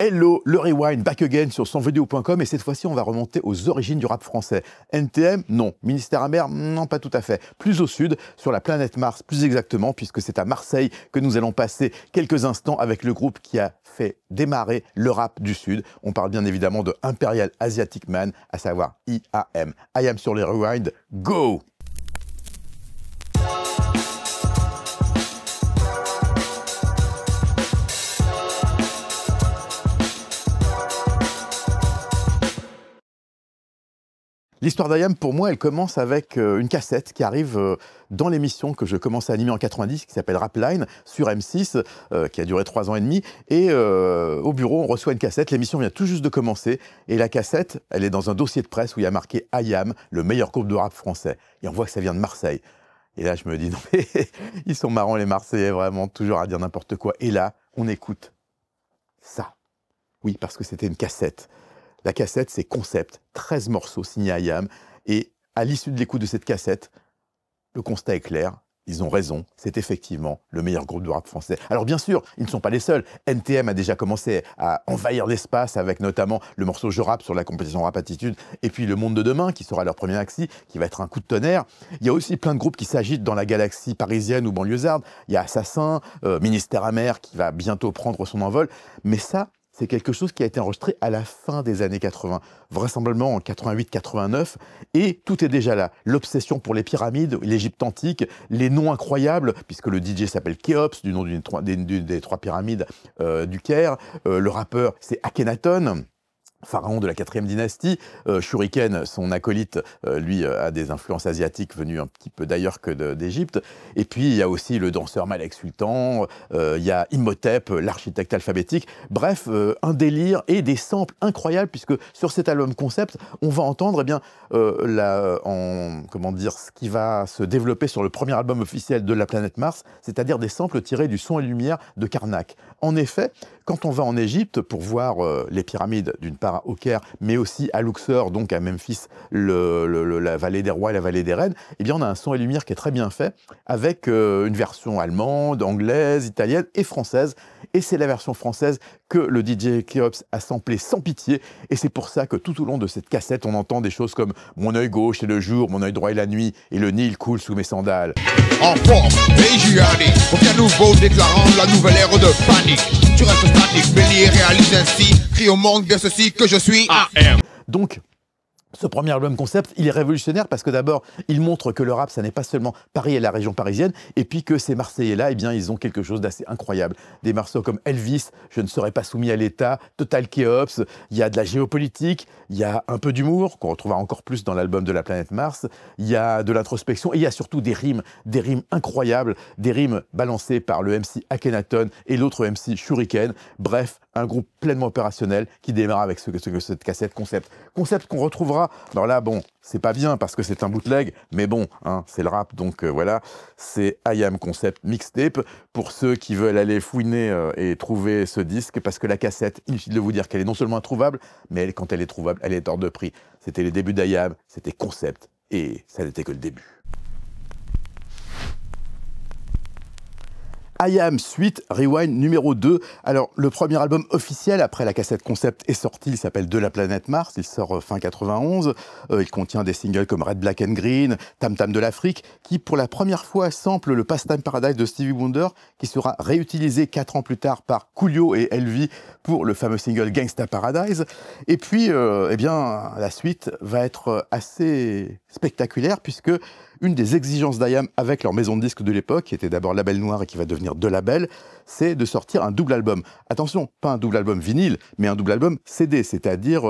Hello, le Rewind, back again sur sonvideo.com et cette fois-ci on va remonter aux origines du rap français. NTM, non. Ministère amer, non pas tout à fait. Plus au sud, sur la planète Mars, plus exactement, puisque c'est à Marseille que nous allons passer quelques instants avec le groupe qui a fait démarrer le rap du sud. On parle bien évidemment de Imperial Asiatic Man, à savoir IAM. IAM sur les Rewind, go! L'histoire d'IAM, pour moi, elle commence avec une cassette qui arrive dans l'émission que je commence à animer en 90, qui s'appelle Rapline, sur M6, qui a duré 3 ans et demi. Et au bureau, on reçoit une cassette. L'émission vient tout juste de commencer. Et la cassette, elle est dans un dossier de presse où il y a marqué IAM, le meilleur groupe de rap français. Et on voit que ça vient de Marseille. Et là, je me dis, non mais, ils sont marrants les Marseillais, vraiment, toujours à dire n'importe quoi. Et là, on écoute ça. Oui, parce que c'était une cassette. La cassette, c'est Concept, 13 morceaux signés IAM. Et à l'issue de l'écoute de cette cassette, le constat est clair, ils ont raison, c'est effectivement le meilleur groupe de rap français. Alors bien sûr, ils ne sont pas les seuls. NTM a déjà commencé à envahir l'espace avec notamment le morceau Je rappe sur la compétition Rap Attitude et puis Le Monde de Demain, qui sera leur premier maxi, qui va être un coup de tonnerre. Il y a aussi plein de groupes qui s'agitent dans la galaxie parisienne ou banlieusarde. Il y a Assassin, Ministère amer, qui va bientôt prendre son envol. Mais ça, c'est quelque chose qui a été enregistré à la fin des années 80, vraisemblablement en 88-89, et tout est déjà là. L'obsession pour les pyramides, l'Égypte antique, les noms incroyables, puisque le DJ s'appelle Khéops, du nom d'une des 3 pyramides du Caire, le rappeur c'est Akhenaton, pharaon de la 4e dynastie. Shuriken, son acolyte, lui, a des influences asiatiques venues un petit peu d'ailleurs que d'Égypte. Et puis, il y a aussi le danseur Malek Sultan, il y a Imhotep, l'architecte alphabétique. Bref, un délire et des samples incroyables, puisque sur cet album Concept, on va entendre comment dire, ce qui va se développer sur le premier album officiel de la planète Mars, c'est-à-dire des samples tirés du Son et Lumière de Karnak. En effet, quand on va en Égypte pour voir les pyramides, d'une part au Caire, mais aussi à Luxor, donc à Memphis, la vallée des rois et la vallée des reines, eh bien on a un son et lumière qui est très bien fait, avec une version allemande, anglaise, italienne et française. Et c'est la version française que le DJ Khéops a samplé sans pitié. Et c'est pour ça que tout au long de cette cassette, on entend des choses comme « Mon œil gauche est le jour, mon œil droit est la nuit, et le Nil coule sous mes sandales ». En forme, Gianni, on vient nouveau déclarant la nouvelle ère de panique. Tu restes statique, Bélier réalise ainsi, crie au monde de ceci que je suis AM. Donc, ce premier album Concept, il est révolutionnaire parce que d'abord, il montre que le rap, ça n'est pas seulement Paris et la région parisienne, et puis que ces Marseillais-là, eh bien, ils ont quelque chose d'assez incroyable. Des morceaux comme Elvis, Je ne serai pas soumis à l'État, Total Khéops, il y a de la géopolitique, il y a un peu d'humour, qu'on retrouvera encore plus dans l'album de la planète Mars, il y a de l'introspection, et il y a surtout des rimes incroyables, des rimes balancées par le MC Akhenaton et l'autre MC Shuriken. Bref, un groupe pleinement opérationnel qui démarre avec cette cassette Concept. Concept qu'on retrouvera. Alors là, bon, c'est pas bien parce que c'est un bootleg, mais bon, hein, c'est le rap, donc voilà, c'est IAM Concept Mixtape. Pour ceux qui veulent aller fouiner et trouver ce disque, parce que la cassette, inutile de vous dire qu'elle est non seulement introuvable, mais quand elle est trouvable, elle est hors de prix. C'était les débuts d'IAM, c'était Concept, et ça n'était que le début. IAM Suite Rewind numéro 2. Alors, le premier album officiel après la cassette Concept est sorti, il s'appelle De la planète Mars, il sort fin 91. Il contient des singles comme Red, Black and Green, Tam Tam de l'Afrique, qui pour la première fois sample le Pastime Paradise de Stevie Wonder, qui sera réutilisé 4 ans plus tard par Coolio et Elvi pour le fameux single Gangsta Paradise. Et puis, eh bien, la suite va être assez spectaculaire, puisque une des exigences d'IAM avec leur maison de disques de l'époque, qui était d'abord Label Noir et qui va devenir De Label, c'est de sortir un double album. Attention, pas un double album vinyle, mais un double album CD, c'est-à-dire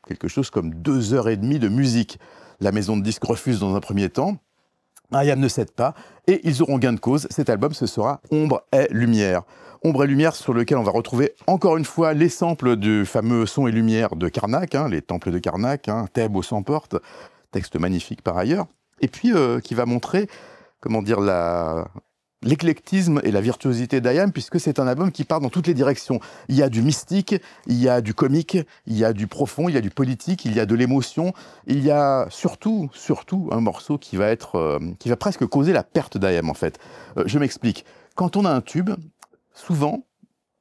quelque chose comme 2h30 de musique. La maison de disques refuse dans un premier temps, IAM ne cède pas, et ils auront gain de cause. Cet album, ce sera Ombre et Lumière. Ombre et Lumière, sur lequel on va retrouver encore une fois les samples du fameux Son et Lumière de Karnak, les temples de Karnak, Thèbes aux 100 portes, texte magnifique par ailleurs. Et puis, qui va montrer, comment dire, l'éclectisme et la virtuosité d'IAM, puisque c'est un album qui part dans toutes les directions. Il y a du mystique, il y a du comique, il y a du profond, il y a du politique, il y a de l'émotion. Il y a surtout un morceau qui va presque causer la perte d'IAM, en fait. Je m'explique. Quand on a un tube, souvent,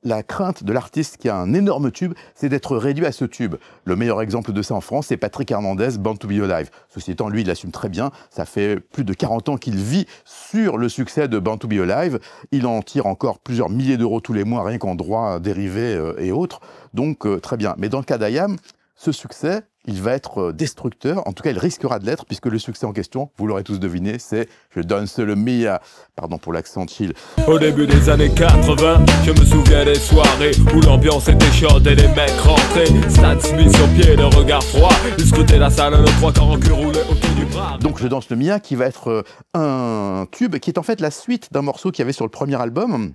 la crainte de l'artiste qui a un énorme tube, c'est d'être réduit à ce tube. Le meilleur exemple de ça en France, c'est Patrick Hernandez, Born to Be Alive. Ceci étant, lui, il l'assume très bien. Ça fait plus de 40 ans qu'il vit sur le succès de Born to Be Alive. Il en tire encore plusieurs milliers d'euros tous les mois, rien qu'en droits dérivés et autres. Donc, très bien. Mais dans le cas d'IAM, ce succès, il va être destructeur, en tout cas il risquera de l'être, puisque le succès en question, vous l'aurez tous deviné, c'est « Je danse le Mia ». Pardon pour l'accent chill. Au début des années 80, je me souviens des soirées où l'ambiance était chaude et les mecs rentraient. Stan Smith sur pied, le regard froid, ils scrutaient la salle, le trois quarts en cul roulé autour du bras. Donc « Je danse le Mia » qui va être un tube, qui est en fait la suite d'un morceau qu'il y avait sur le premier album,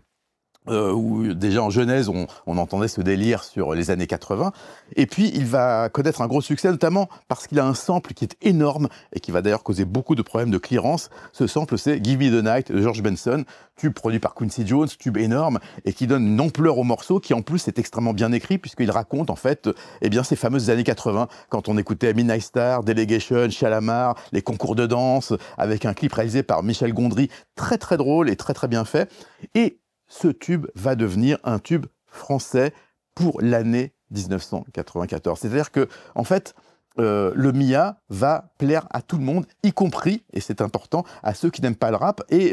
où déjà en genèse, on entendait ce délire sur les années 80. Et puis, il va connaître un gros succès, notamment parce qu'il a un sample qui est énorme et qui va d'ailleurs causer beaucoup de problèmes de clearance. Ce sample, c'est « Give Me the Night » de George Benson, tube produit par Quincy Jones, tube énorme, et qui donne une ampleur au morceau, qui en plus est extrêmement bien écrit, puisqu'il raconte en fait eh bien, ces fameuses années 80, quand on écoutait Midnight Star, Delegation, Shalamar, les concours de danse, avec un clip réalisé par Michel Gondry, très très drôle et très très bien fait. Et ce tube va devenir un tube français pour l'année 1994. C'est-à-dire que, en fait, le Mia va plaire à tout le monde, y compris, et c'est important, à ceux qui n'aiment pas le rap. Et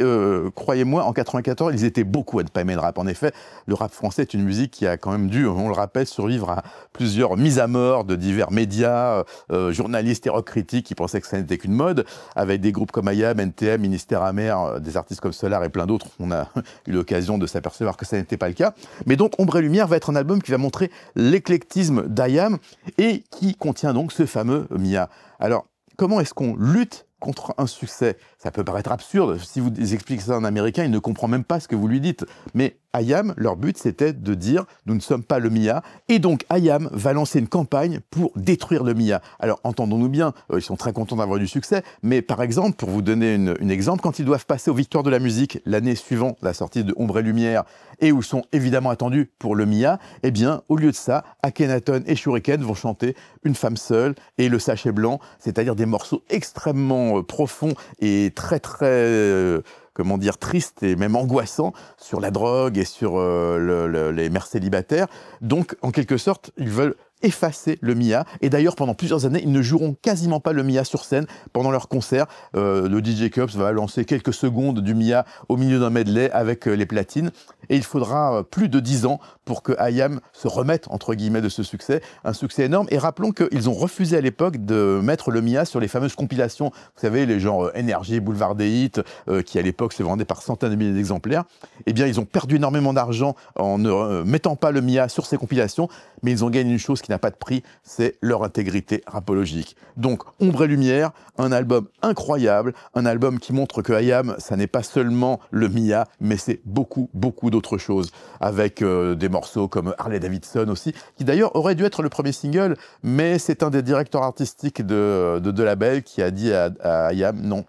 croyez-moi, en 94, ils étaient beaucoup à ne pas aimer le rap. En effet, le rap français est une musique qui a quand même dû, on le rappelle, survivre à plusieurs mises à mort de divers médias, journalistes et rock critiques qui pensaient que ça n'était qu'une mode, avec des groupes comme IAM, NTM, Ministère Amer, des artistes comme Solar et plein d'autres. On a eu l'occasion de s'apercevoir que ça n'était pas le cas. Mais donc, Ombre et Lumière va être un album qui va montrer l'éclectisme d'IAM et qui contient donc ce fameux Mia. Alors, comment est-ce qu'on lutte contre un succès? Ça peut paraître absurde. Si vous expliquez ça à un Américain, il ne comprend même pas ce que vous lui dites. Mais IAM, leur but, c'était de dire « nous ne sommes pas le Mia ». Et donc, IAM va lancer une campagne pour détruire le Mia. Alors, entendons-nous bien, ils sont très contents d'avoir du succès. Mais par exemple, pour vous donner un exemple, quand ils doivent passer aux Victoires de la musique l'année suivant la sortie de Ombre et Lumière, et où sont évidemment attendus pour le Mia, eh bien, au lieu de ça, Akhenaton et Shuriken vont chanter Une femme seule et Le sachet blanc, c'est-à-dire des morceaux extrêmement profonds et très, très... comment dire, triste et même angoissant sur la drogue et sur les mères célibataires. Donc, en quelque sorte, ils veulent effacer le Mia. Et d'ailleurs, pendant plusieurs années, ils ne joueront quasiment pas le Mia sur scène pendant leur concert. Le DJ Cups va lancer quelques secondes du Mia au milieu d'un medley avec les platines. Et il faudra plus de 10 ans pour que IAM se remette, entre guillemets, de ce succès. Un succès énorme. Et rappelons qu'ils ont refusé à l'époque de mettre le Mia sur les fameuses compilations. Vous savez, les genres Énergie, Boulevard des Hits, qui à l'époque se vendaient par centaines de milliers d'exemplaires. Eh bien, ils ont perdu énormément d'argent en ne mettant pas le Mia sur ces compilations. Mais ils ont gagné une chose qui n'a pas de prix, c'est leur intégrité rapologique. Donc, Ombre et Lumière, un album incroyable, un album qui montre que IAM, ça n'est pas seulement le Mia, mais c'est beaucoup, beaucoup d'autres choses, avec des morceaux comme Harley Davidson aussi, qui d'ailleurs aurait dû être le premier single, mais c'est un des directeurs artistiques de label qui a dit à IAM, non,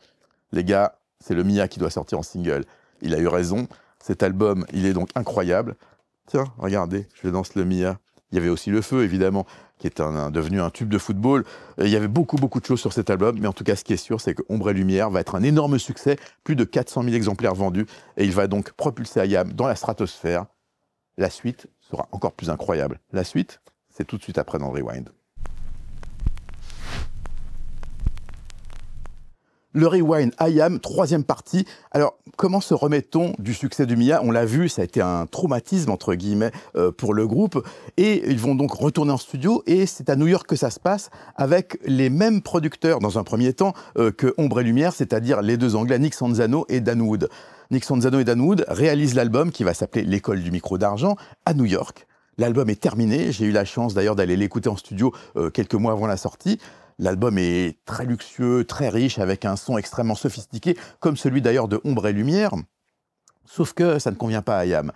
les gars, c'est le Mia qui doit sortir en single. Il a eu raison, cet album, il est donc incroyable. Tiens, regardez, je danse le Mia. Il y avait aussi Le Feu, évidemment, qui est devenu un tube de football. Il y avait beaucoup, beaucoup de choses sur cet album, mais en tout cas, ce qui est sûr, c'est que Ombre et Lumière va être un énorme succès, plus de 400 000 exemplaires vendus, et il va donc propulser IAM dans la stratosphère. La suite sera encore plus incroyable. La suite, c'est tout de suite après dans le Rewind. Le Rewind, IAM, troisième partie. Alors, comment se remet-on du succès du Mia? On l'a vu, ça a été un traumatisme, entre guillemets, pour le groupe. Et ils vont donc retourner en studio. Et c'est à New York que ça se passe, avec les mêmes producteurs, dans un premier temps, que Ombre et Lumière, c'est-à-dire les deux Anglais, Nick Sanzano et Dan Wood. Nick Sanzano et Dan Wood réalisent l'album, qui va s'appeler L'école du micro d'argent, à New York. L'album est terminé. J'ai eu la chance, d'ailleurs, d'aller l'écouter en studio quelques mois avant la sortie. L'album est très luxueux, très riche, avec un son extrêmement sophistiqué, comme celui d'ailleurs de Ombre et Lumière. Sauf que ça ne convient pas à IAM.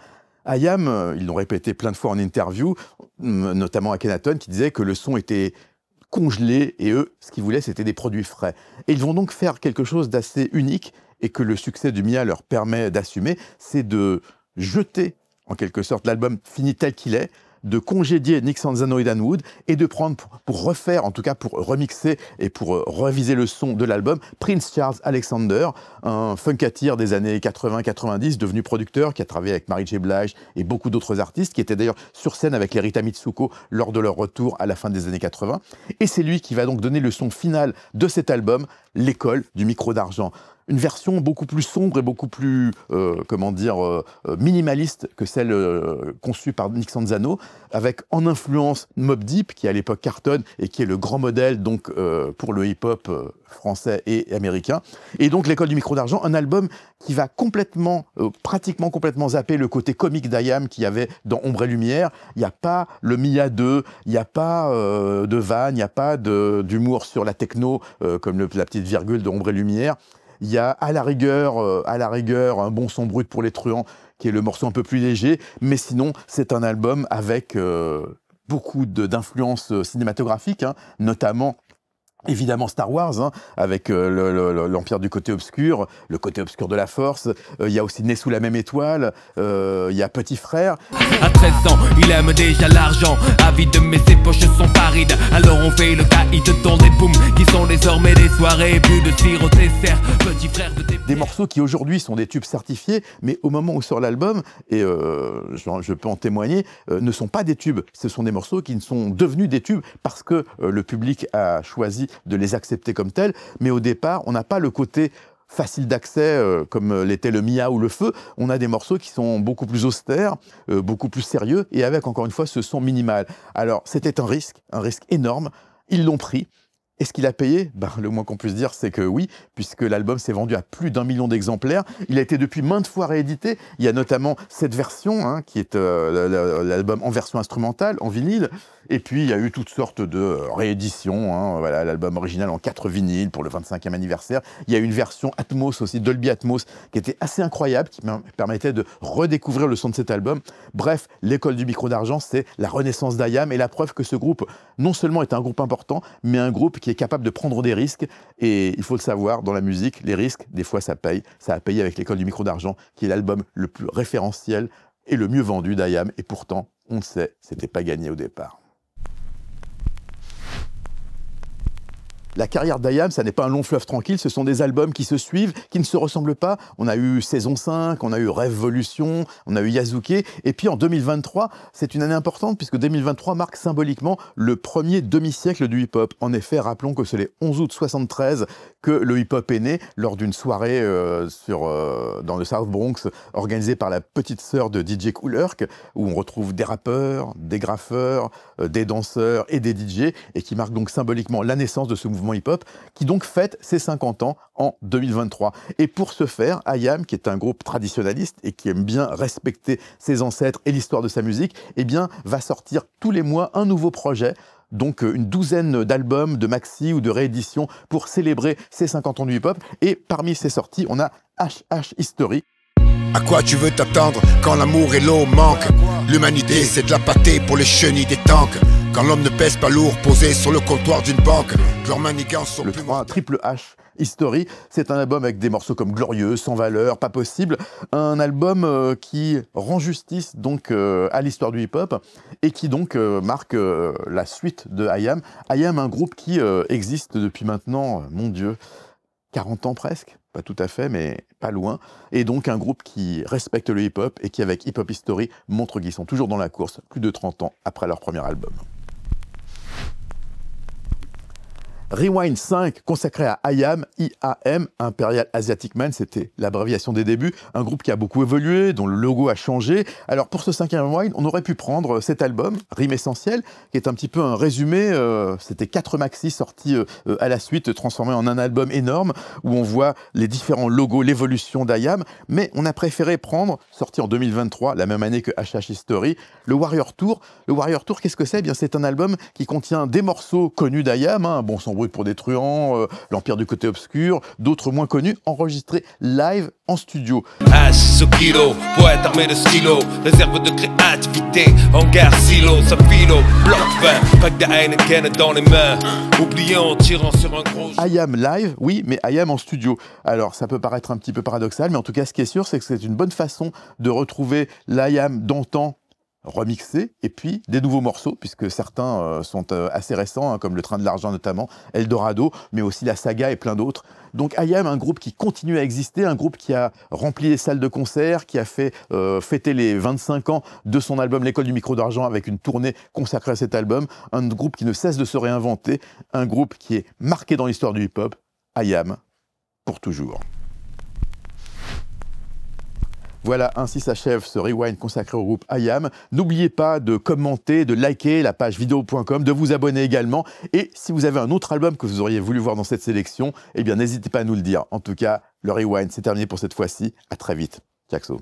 IAM, ils l'ont répété plein de fois en interview, notamment à Akhenaton, qui disait que le son était congelé, et eux, ce qu'ils voulaient, c'était des produits frais. Et ils vont donc faire quelque chose d'assez unique, et que le succès du Mia leur permet d'assumer, c'est de jeter, en quelque sorte, l'album fini tel qu'il est, de congédier Nick Sanzano et Dan Wood et de prendre pour refaire, en tout cas pour remixer et pour reviser le son de l'album, Prince Charles Alexander, un funkatir des années 80-90, devenu producteur, qui a travaillé avec Mary J. Blige et beaucoup d'autres artistes, qui étaient d'ailleurs sur scène avec les Rita Mitsuko lors de leur retour à la fin des années 80. Et c'est lui qui va donc donner le son final de cet album, L'école du micro d'argent. Une version beaucoup plus sombre et beaucoup plus, minimaliste que celle conçue par Nick Sanzano, avec en influence Mobb Deep, qui à l'époque cartonne et qui est le grand modèle donc, pour le hip-hop français et américain. Et donc L'école du micro d'argent, un album qui va pratiquement complètement zapper le côté comique d'IAM qu'il y avait dans Ombre et Lumière. Il n'y a pas le Mia 2, il n'y a pas de vanne, il n'y a pas d'humour sur la techno, comme la petite virgule de Ombre et Lumière. Il y a à la rigueur un bon son brut pour les truands, qui est le morceau un peu plus léger, mais sinon c'est un album avec beaucoup d'influences cinématographiques, hein, notamment évidemment Star Wars, hein, avec l'Empire du côté obscur, le côté obscur de la Force. Il y a aussi Né sous la même étoile, il y a Petit Frère. À 13 ans, il aime déjà l'argent, avide mais ses poches sont parides. Alors on fait le caïd dans des boums qui sont désormais des soirées, plus de sirop dessert, Petit Frère de tes... Des morceaux qui aujourd'hui sont des tubes certifiés, mais au moment où sort l'album, et je peux en témoigner, ne sont pas des tubes. Ce sont des morceaux qui sont devenus des tubes parce que le public a choisi de les accepter comme tels, mais au départ, on n'a pas le côté facile d'accès comme l'était le Mia ou le Feu. On a des morceaux qui sont beaucoup plus austères, beaucoup plus sérieux, et avec, encore une fois, ce son minimal. Alors, c'était un risque énorme. Ils l'ont pris. Est-ce qu'il a payé ? Le moins qu'on puisse dire, c'est que oui, puisque l'album s'est vendu à plus d'1 million d'exemplaires. Il a été depuis maintes fois réédité. Il y a notamment cette version, hein, qui est l'album en version instrumentale, en vinyle. Et puis, il y a eu toutes sortes de rééditions. Hein. Voilà, l'album original en 4 vinyles pour le 25e anniversaire. Il y a une version Atmos aussi, Dolby Atmos, qui était assez incroyable, qui permettait de redécouvrir le son de cet album. Bref, L'école du micro d'argent, c'est la renaissance d'IAM et la preuve que ce groupe, non seulement est un groupe important, mais un groupe qui est capable de prendre des risques. Et il faut le savoir, dans la musique, les risques, des fois, ça paye. Ça a payé avec L'école du micro d'argent, qui est l'album le plus référentiel et le mieux vendu d'IAM. Et pourtant, on le sait, c'était pas gagné au départ. La carrière d'IAM, ça n'est pas un long fleuve tranquille, ce sont des albums qui se suivent, qui ne se ressemblent pas. On a eu Saison 5, on a eu Révolution, on a eu Yasuke. Et puis en 2023, c'est une année importante puisque 2023 marque symboliquement le premier demi-siècle du hip-hop. En effet, rappelons que c'est le 11 août 73 que le hip-hop est né lors d'une soirée dans le South Bronx organisée par la petite sœur de DJ Kool Herc, où on retrouve des rappeurs, des graffeurs, des danseurs et des DJ, et qui marque donc symboliquement la naissance de ce mouvement hip-hop, qui donc fête ses 50 ans en 2023. Et pour ce faire, IAM, qui est un groupe traditionnaliste et qui aime bien respecter ses ancêtres et l'histoire de sa musique, eh bien, va sortir tous les mois un nouveau projet, donc une douzaine d'albums, de maxi ou de rééditions pour célébrer ses 50 ans du hip-hop. Et parmi ces sorties, on a HH History. À quoi tu veux t'attendre quand l'amour et l'eau manquent? L'humanité c'est de la pâtée pour les chenilles des tanks. Quand l'homme ne pèse pas lourd, posé sur le comptoir d'une banque, leurs manigances sont le plus... 3, Triple H History, c'est un album avec des morceaux comme Glorieux, Sans valeur, Pas possible, un album qui rend justice donc à l'histoire du hip-hop et qui donc marque la suite de IAM. IAM, un groupe qui existe depuis maintenant, mon Dieu, 40 ans presque, pas tout à fait, mais pas loin, et donc un groupe qui respecte le hip-hop et qui, avec Hip Hop History, montre qu'ils sont toujours dans la course, plus de 30 ans après leur premier album. Rewind 5, consacré à IAM, IAM, Imperial Asiatic Man, c'était l'abréviation des débuts, un groupe qui a beaucoup évolué, dont le logo a changé. Alors pour ce 5e Rewind, on aurait pu prendre cet album, Rime Essentielle, qui est un petit peu un résumé, c'était 4 maxi sortis à la suite, transformés en un album énorme, où on voit les différents logos, l'évolution d'IAM, mais on a préféré prendre, sorti en 2023, la même année que HH History, le Warrior Tour. Le Warrior Tour, qu'est-ce que c'est ? Eh bien, c'est un album qui contient des morceaux connus d'IAM, hein, bon son brut pour des truands, l'Empire du côté obscur, d'autres moins connus, enregistrés live en studio. H au kilo, poète armé de stylo, réserve de créativité, hangar silo, sa philo, bloc 20, pack de Heineken dans les mains, oubliant en tirant sur un gros... IAM live, oui, mais IAM en studio. Alors, ça peut paraître un petit peu paradoxal, mais en tout cas, ce qui est sûr, c'est que c'est une bonne façon de retrouver l'IAM d'antan, remixés, et puis des nouveaux morceaux, puisque certains sont assez récents, hein, comme Le Train de l'Argent notamment, Eldorado, mais aussi La Saga et plein d'autres. Donc I.Am, un groupe qui continue à exister, un groupe qui a rempli les salles de concert, qui a fait fêter les 25 ans de son album L'école du micro d'argent avec une tournée consacrée à cet album, un groupe qui ne cesse de se réinventer, un groupe qui est marqué dans l'histoire du hip-hop, I.Am, pour toujours. Voilà, ainsi s'achève ce rewind consacré au groupe I.Am. N'oubliez pas de commenter, de liker la page vidéo.com, de vous abonner également. Et si vous avez un autre album que vous auriez voulu voir dans cette sélection, eh bien n'hésitez pas à nous le dire. En tout cas, le rewind, c'est terminé pour cette fois-ci. À très vite. Jaxo.